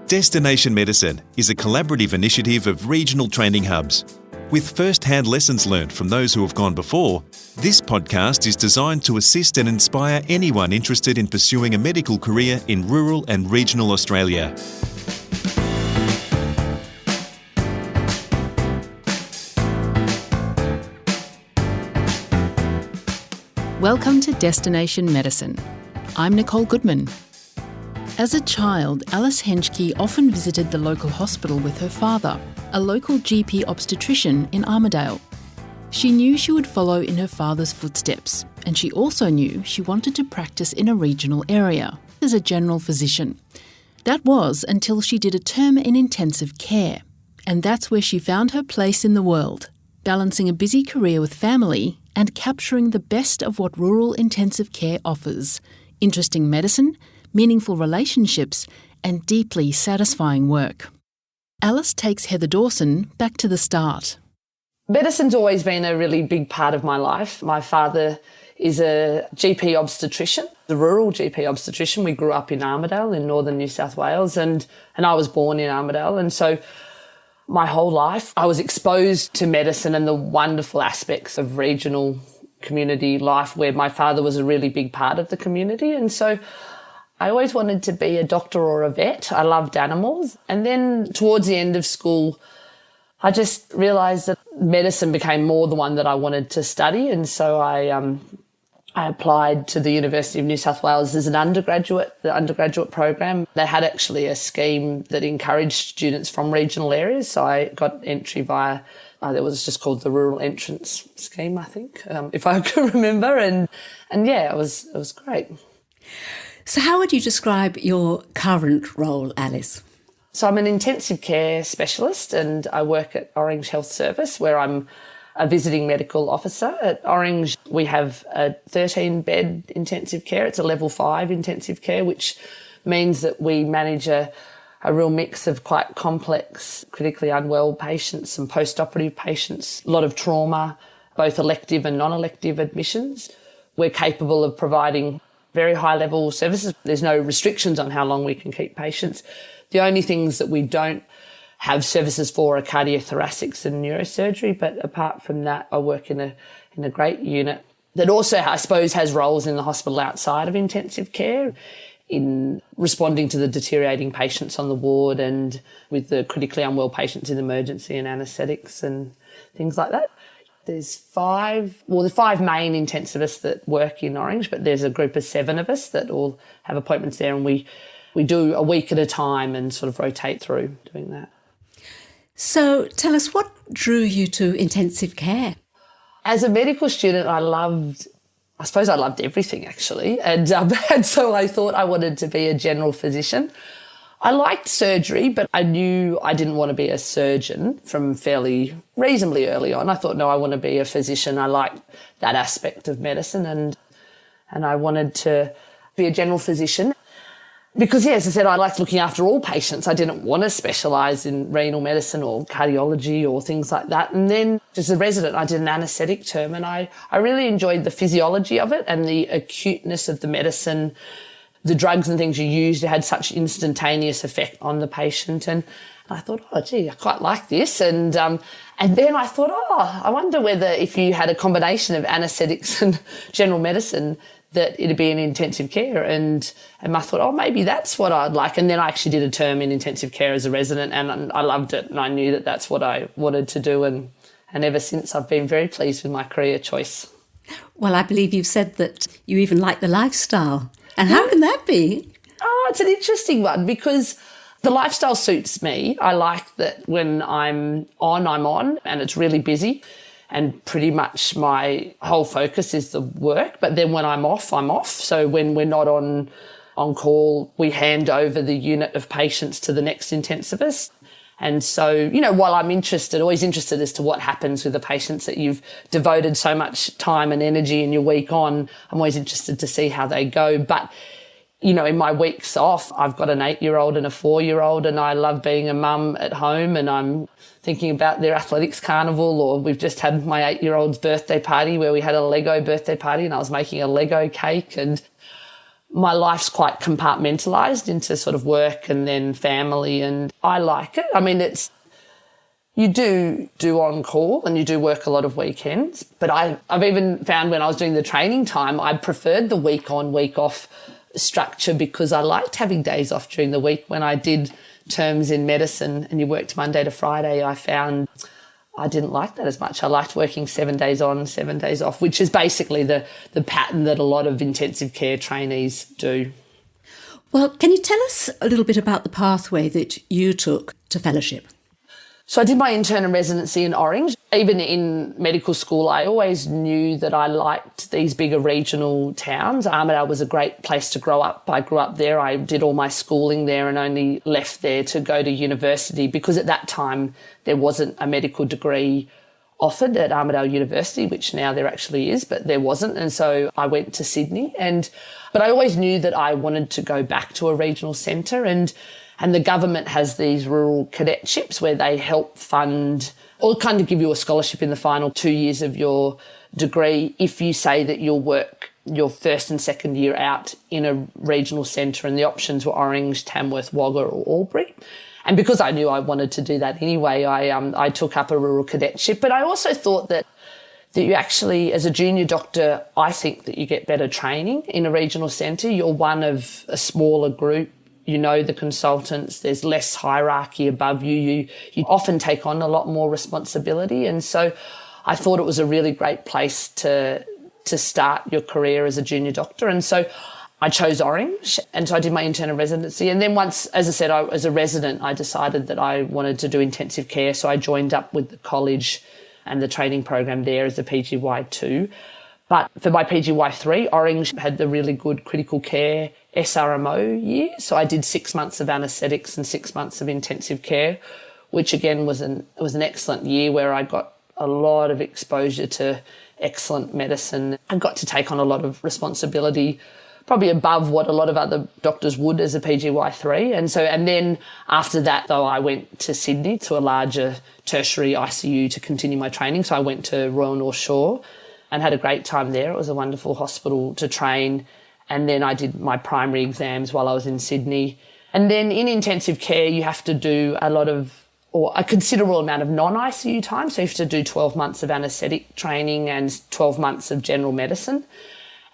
Destination Medicine is a collaborative initiative of regional training hubs. With first-hand lessons learned from those who have gone before, this podcast is designed to assist and inspire anyone interested in pursuing a medical career in rural and regional Australia. Welcome to Destination Medicine. I'm Nicole Goodman. As a child, Alice Henschke often visited the local hospital with her father, a local GP obstetrician in Armidale. She knew she would follow in her father's footsteps, and she also knew she wanted to practice in a regional area as a general physician. That was until she did a term in intensive care, and that's where she found her place in the world, balancing a busy career with family and capturing the best of what rural intensive care offers: interesting medicine, meaningful relationships, and deeply satisfying work. Alice takes Heather Dawson back to the start. Medicine's always been a really big part of my life. My father is a GP obstetrician, the rural GP obstetrician. We grew up in Armidale in northern New South Wales, and I was born in Armidale. And so my whole life I was exposed to medicine and the wonderful aspects of regional community life where my father was a really big part of the community. And so I always wanted to be a doctor or a vet. I loved animals. And then towards the end of school, I just realised that medicine became more the one that I wanted to study. And so I applied to the University of New South Wales as the undergraduate program. They had actually a scheme that encouraged students from regional areas. So I got entry via, it was just called the Rural Entrance Scheme, I think, if I can remember. And yeah, it was great. So how would you describe your current role, Alice? So I'm an intensive care specialist and I work at Orange Health Service where I'm a visiting medical officer. At Orange, we have a 13-bed intensive care. It's a level 5 intensive care, which means that we manage a real mix of quite complex, critically unwell patients and post-operative patients, a lot of trauma, both elective and non-elective admissions. We're capable of providing very high-level services. There's no restrictions on how long we can keep patients. The only things that we don't have services for are cardiothoracics and neurosurgery, but apart from that, I work in a great unit that also, I suppose, has roles in the hospital outside of intensive care in responding to the deteriorating patients on the ward and with the critically unwell patients in emergency and anaesthetics and things like that. There's five main intensivists that work in Orange, but there's a group of 7 of us that all have appointments there, and we do a week at a time and sort of rotate through doing that. So tell us, what drew you to intensive care? As a medical student, I loved everything actually, and so I thought I wanted to be a general physician. I liked surgery, but I knew I didn't want to be a surgeon from reasonably early on. I thought, no, I want to be a physician. I liked that aspect of medicine and I wanted to be a general physician because, yeah, as I said, I liked looking after all patients. I didn't want to specialise in renal medicine or cardiology or things like that. And then as a resident, I did an anaesthetic term and I really enjoyed the physiology of it and the acuteness of the medicine. The drugs and things you used had such instantaneous effect on the patient. And I thought, oh, gee, I quite like this. And then I thought, I wonder whether if you had a combination of anaesthetics and general medicine that it'd be in intensive care. And I thought, maybe that's what I'd like. And then I actually did a term in intensive care as a resident and I loved it. And I knew that that's what I wanted to do. And ever since, I've been very pleased with my career choice. Well, I believe you've said that you even like the lifestyle. And how can that be? Oh, it's an interesting one because the lifestyle suits me. I like that when I'm on, and it's really busy. And pretty much my whole focus is the work. But then when I'm off, I'm off. So when we're not on call, we hand over the unit of patients to the next intensivist. And so, while I'm always interested as to what happens with the patients that you've devoted so much time and energy in your week on, I'm always interested to see how they go. But, in my weeks off, I've got an 8-year-old and a 4-year-old and I love being a mum at home and I'm thinking about their athletics carnival, or we've just had my 8-year-old's birthday party where we had a Lego birthday party and I was making a Lego cake, and my life's quite compartmentalised into sort of work and then family, and I like it. I mean, you do on call and you do work a lot of weekends, but I've even found when I was doing the training time, I preferred the week on, week off structure because I liked having days off during the week. When I did terms in medicine and you worked Monday to Friday, I found I didn't like that as much. I liked working 7 days on, 7 days off, which is basically the pattern that a lot of intensive care trainees do. Well, can you tell us a little bit about the pathway that you took to fellowship? So I did my intern and residency in Orange. Even in medical school, I always knew that I liked these bigger regional towns. Armidale was a great place to grow up. I grew up there. I did all my schooling there and only left there to go to university because at that time there wasn't a medical degree offered at Armidale University, which now there actually is, but there wasn't. And so I went to Sydney. But I always knew that I wanted to go back to a regional centre, and the government has these rural cadetships where they help fund or kind of give you a scholarship in the final 2 years of your degree if you say that you'll work your first and second year out in a regional centre, and the options were Orange, Tamworth, Wagga or Albury. And because I knew I wanted to do that anyway, I took up a rural cadetship. But I also thought that you actually, as a junior doctor, I think that you get better training in a regional centre. You're one of a smaller group. You know the consultants, there's less hierarchy above you. You often take on a lot more responsibility. And so I thought it was a really great place to start your career as a junior doctor. And so I chose Orange, and so I did my intern and residency. And then once, as I said, as a resident, I decided that I wanted to do intensive care. So I joined up with the college and the training program there as a PGY2. But for my PGY3, Orange had the really good critical care SRMO year. So I did 6 months of anaesthetics and 6 months of intensive care, which again was an excellent year where I got a lot of exposure to excellent medicine. I got to take on a lot of responsibility, probably above what a lot of other doctors would as a PGY3. And then after that, though, I went to Sydney to a larger tertiary ICU to continue my training. So I went to Royal North Shore and had a great time there. It was a wonderful hospital to train. And then I did my primary exams while I was in Sydney. And then in intensive care, you have to do a considerable amount of non-ICU time. So you have to do 12 months of anaesthetic training and 12 months of general medicine.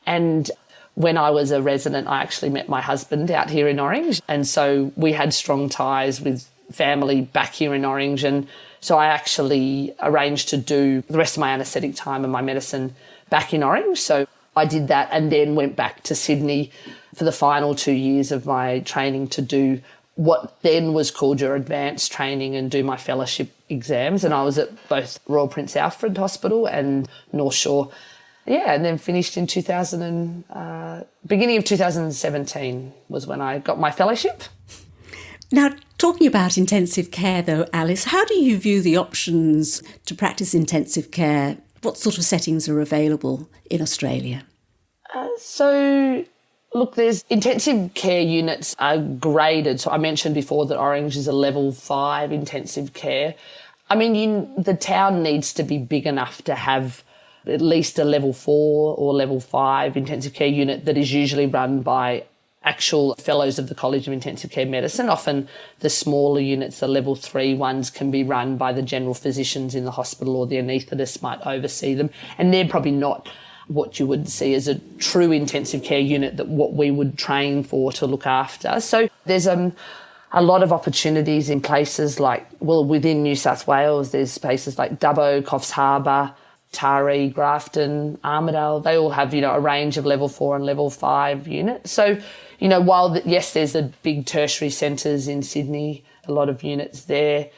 And when I was a resident, I actually met my husband out here in Orange. And so we had strong ties with family back here in Orange. And so I actually arranged to do the rest of my anaesthetic time and my medicine back in Orange. So I did that and then went back to Sydney for the final 2 years of my training to do what then was called your advanced training and do my fellowship exams. And I was at both Royal Prince Alfred Hospital and North Shore. Yeah, and then finished in beginning of 2017 was when I got my fellowship. Now, talking about intensive care though, Alice, how do you view the options to practice intensive care? What sort of settings are available in Australia? Look, there's intensive care units are graded. So I mentioned before that Orange is a level 5 intensive care. I mean, the town needs to be big enough to have at least a level 4 or level 5 intensive care unit that is usually run by actual fellows of the College of Intensive Care Medicine. Often the smaller units, the level 3 ones, can be run by the general physicians in the hospital, or the anaesthetist might oversee them. And they're probably not what you would see as a true intensive care unit, that what we would train for to look after. So there's a lot of opportunities in places within New South Wales, there's places like Dubbo, Coffs Harbour, Taree, Grafton, Armidale. They all have, a range of level 4 and level 5 units. So, while, yes, there's the big tertiary centres in Sydney, a lot of units there.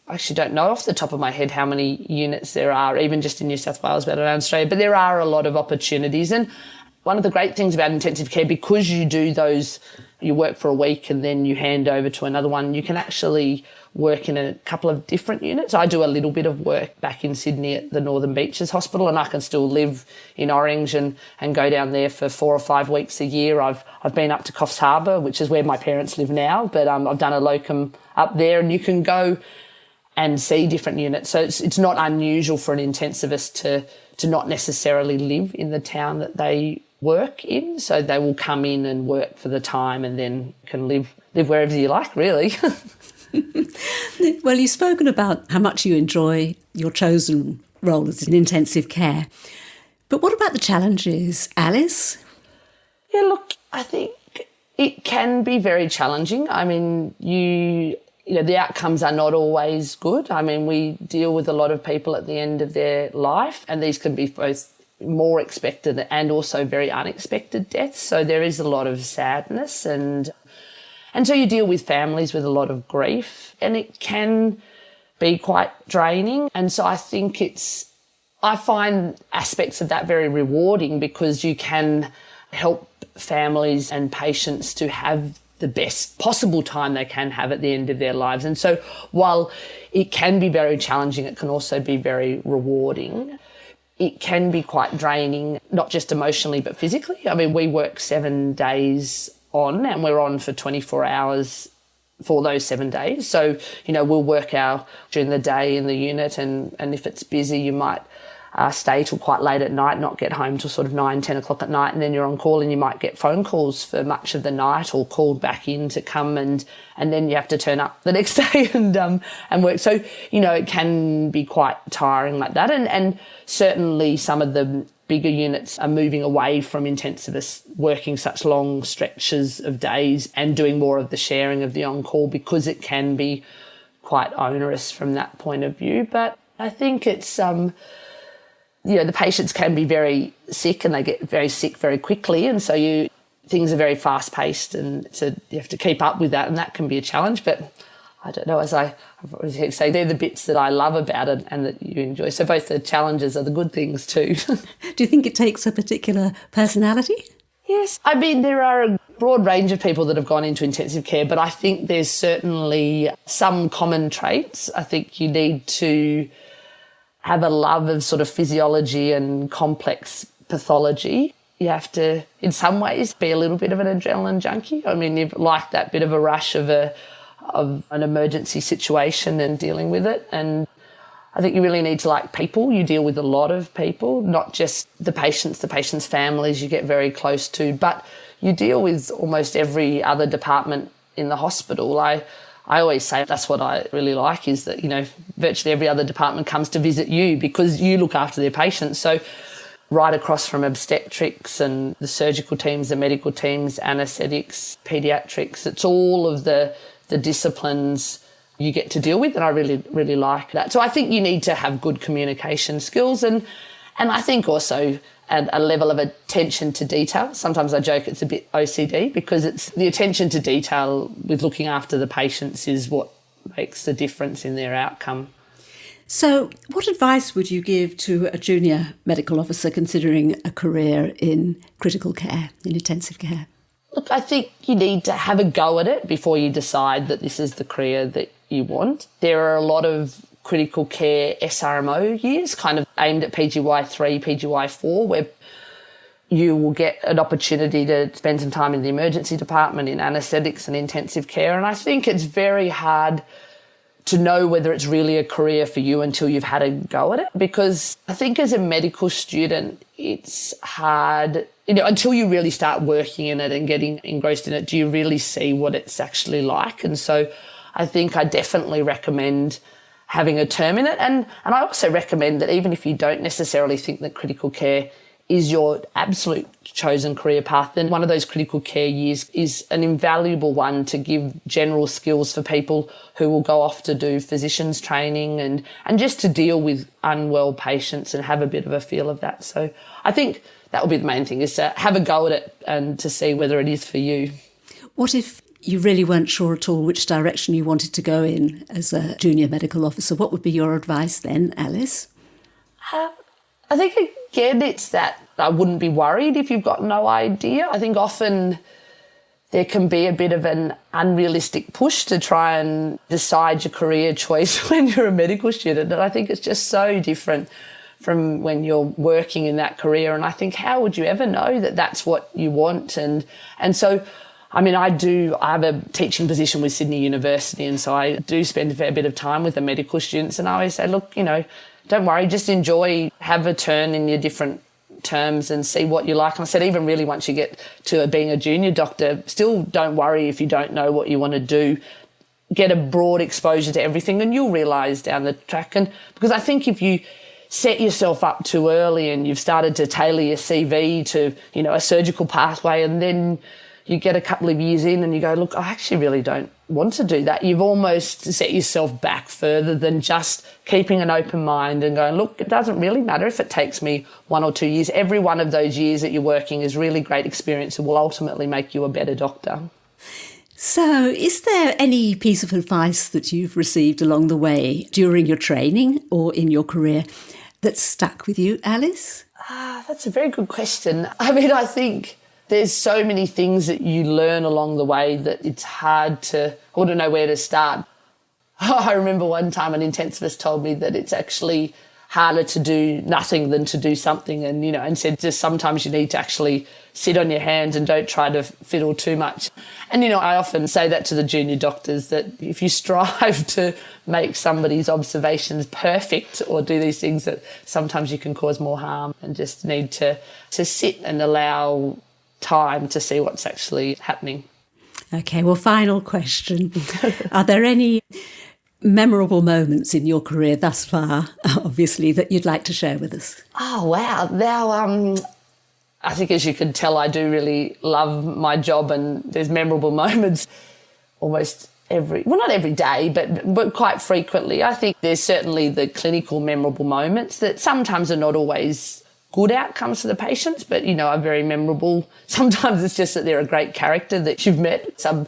I actually don't know off the top of my head how many units there are, even just in New South Wales, but around Australia. But there are a lot of opportunities. And one of the great things about intensive care, because you do those, you work for a week and then you hand over to another one, you can actually work in a couple of different units. I do a little bit of work back in Sydney at the Northern Beaches Hospital, and I can still live in Orange and go down there for 4 or 5 weeks a year. I've been up to Coffs Harbour, which is where my parents live now, but I've done a locum up there, and you can go and see different units. So it's not unusual for an intensivist to not necessarily live in the town that they work in. So they will come in and work for the time and then can live wherever you like, really. Well, you've spoken about how much you enjoy your chosen role as in intensive care. But what about the challenges, Alice? Yeah, look, I think it can be very challenging. I mean, the outcomes are not always good. I mean, we deal with a lot of people at the end of their life, and these can be both more expected and also very unexpected deaths. So there is a lot of sadness and so you deal with families with a lot of grief, and it can be quite draining. And so I think I find aspects of that very rewarding because you can help families and patients to have the best possible time they can have at the end of their lives. And so while it can be very challenging, it can also be very rewarding. It can be quite draining, not just emotionally, but physically. I mean, we work 7 days on and we're on for 24 hours for those 7 days. So, we'll work during the day in the unit and if it's busy, you might stay till quite late at night, not get home till sort of 9, 10 o'clock at night, and then you're on call and you might get phone calls for much of the night or called back in to come and then you have to turn up the next day and work. So, it can be quite tiring like that. And certainly some of the bigger units are moving away from intensivists working such long stretches of days and doing more of the sharing of the on-call because it can be quite onerous from that point of view. But I think it's, the patients can be very sick and they get very sick very quickly. And so things are very fast-paced and so you have to keep up with that and that can be a challenge. But I don't know, as I say, they're the bits that I love about it and that you enjoy. So both the challenges are the good things too. Do you think it takes a particular personality? Yes. I mean, there are a broad range of people that have gone into intensive care, but I think there's certainly some common traits. I think you need to have a love of sort of physiology and complex pathology. You have to, in some ways, be a little bit of an adrenaline junkie. I mean, you like that bit of a rush of an emergency situation and dealing with it. And I think you really need to like people. You deal with a lot of people, not just the patients' families you get very close to, but you deal with almost every other department in the hospital. I always say that's what I really like is that, virtually every other department comes to visit you because you look after their patients. So right across from obstetrics and the surgical teams, the medical teams, anaesthetics, paediatrics, it's all of the disciplines you get to deal with, and I really, really like that. So I think you need to have good communication skills and I think also a level of attention to detail. Sometimes I joke it's a bit OCD because it's the attention to detail with looking after the patients is what makes the difference in their outcome. So what advice would you give to a junior medical officer considering a career in critical care, in intensive care? Look, I think you need to have a go at it before you decide that this is the career that you want. There are a lot of critical care SRMO years, kind of aimed at PGY3, PGY4, where you will get an opportunity to spend some time in the emergency department, in anaesthetics and intensive care. And I think it's very hard to know whether it's really a career for you until you've had a go at it, because I think as a medical student, it's hard, until you really start working in it and getting engrossed in it, do you really see what it's actually like? And so I think I definitely recommend having a term in it. And I also recommend that even if you don't necessarily think that critical care is your absolute chosen career path, then one of those critical care years is an invaluable one to give general skills for people who will go off to do physicians training and just to deal with unwell patients and have a bit of a feel of that. So I think that will be the main thing, is to have a go at it and to see whether it is for you. What if you really weren't sure at all which direction you wanted to go in as a junior medical officer? What would be your advice then, Alice? I think, again, it's that I wouldn't be worried if you've got no idea. I think often there can be a bit of an unrealistic push to try and decide your career choice when you're a medical student. And I think it's just so different from when you're working in that career. And I think, how would you ever know that that's what you want? And so, I mean, I have a teaching position with Sydney University, and so I do spend a fair bit of time with the medical students. And I always say, look, don't worry, just enjoy, have a turn in your different terms and see what you like. And I said, even really once you get to being a junior doctor, still don't worry if you don't know what you want to do. Get a broad exposure to everything and you'll realise down the track. And because I think if you set yourself up too early and you've started to tailor your CV to, a surgical pathway, and then you get a couple of years in and you go, look, I actually really don't want to do that. You've almost set yourself back further than just keeping an open mind and going, look, it doesn't really matter if it takes me 1 or 2 years. Every one of those years that you're working is really great experience and will ultimately make you a better doctor. So, is there any piece of advice that you've received along the way during your training or in your career that stuck with you, Alice? That's a very good question. I think there's so many things that you learn along the way that it's hard to, I wouldn't know where to start. I remember one time an intensivist told me that it's actually harder to do nothing than to do something, and said just sometimes you need to actually sit on your hands and don't try to fiddle too much. And, I often say that to the junior doctors, that if you strive to make somebody's observations perfect or do these things, that sometimes you can cause more harm, and just need to sit and allow time to see what's actually happening. Okay, well, final question. Are there any memorable moments in your career thus far, obviously, that you'd like to share with us? Oh, wow. Now, I think, as you can tell, I do really love my job, and there's memorable moments almost not every day, but quite frequently. I think there's certainly the clinical memorable moments that sometimes are not always good outcomes for the patients, but, are very memorable. Sometimes it's just that they're a great character that you've met. Some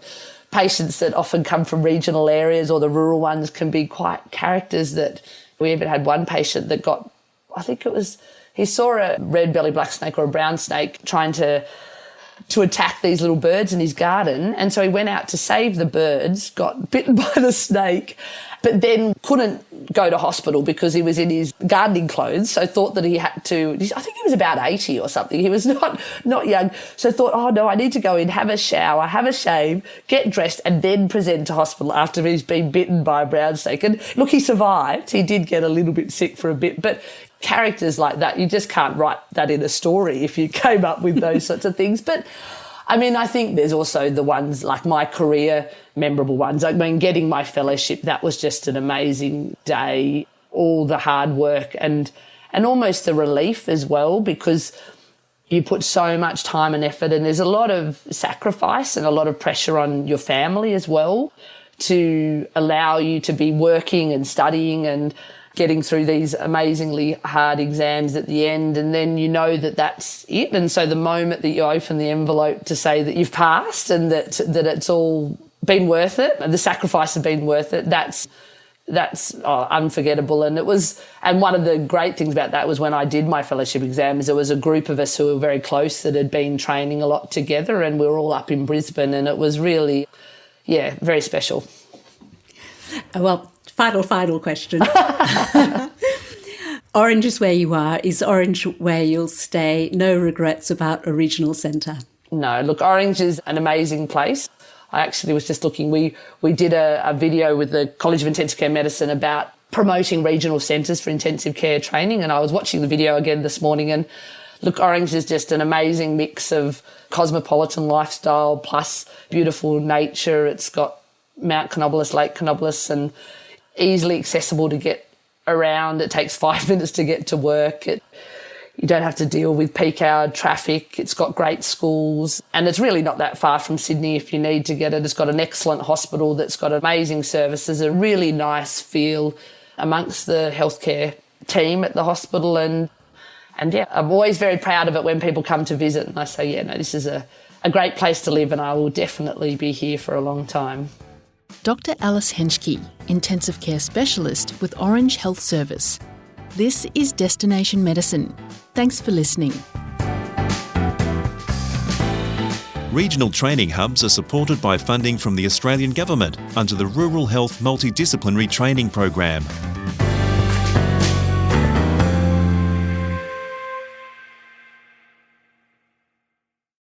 patients that often come from regional areas or the rural ones can be quite characters. That we even had one patient that got, he saw a red-bellied black snake or a brown snake trying to attack these little birds in his garden. And so he went out to save the birds, got bitten by the snake, but then couldn't go to hospital because he was in his gardening clothes. So thought that he had to, I think he was about 80 or something. He was not young. So thought, oh no, I need to go in, have a shower, have a shave, get dressed, and then present to hospital after he's been bitten by a brown snake. And look, he survived. He did get a little bit sick for a bit, but characters like that, you just can't write that in a story if you came up with those sorts of things. But I think there's also the ones like my career, memorable ones. Getting my fellowship, that was just an amazing day. All the hard work and almost the relief as well, because you put so much time and effort, and there's a lot of sacrifice and a lot of pressure on your family as well to allow you to be working and studying and getting through these amazingly hard exams at the end, and then that that's it. And so the moment that you open the envelope to say that you've passed and that it's all been worth it, and the sacrifice has been worth it, that's unforgettable. And one of the great things about that was when I did my fellowship exams, there was a group of us who were very close that had been training a lot together, and we were all up in Brisbane, and it was really, very special. Well, final question. Orange is where you are. Is Orange where you'll stay? No regrets about a regional centre? No, look, Orange is an amazing place. I actually was just looking, we did a video with the College of Intensive Care Medicine about promoting regional centres for intensive care training, and I was watching the video again this morning, and look, Orange is just an amazing mix of cosmopolitan lifestyle plus beautiful nature. It's got Mount Canobolas, Lake Canobolas, and easily accessible to get around. It takes 5 minutes to get to work. You don't have to deal with peak hour traffic. It's got great schools, and it's really not that far from Sydney if you need to get it. It's got an excellent hospital that's got amazing services, a really nice feel amongst the healthcare team at the hospital. And I'm always very proud of it when people come to visit, and I say, this is a great place to live, and I will definitely be here for a long time. Dr. Alice Henschke, intensive care specialist with Orange Health Service. This is Destination Medicine. Thanks for listening. Regional training hubs are supported by funding from the Australian Government under the Rural Health Multidisciplinary Training Program.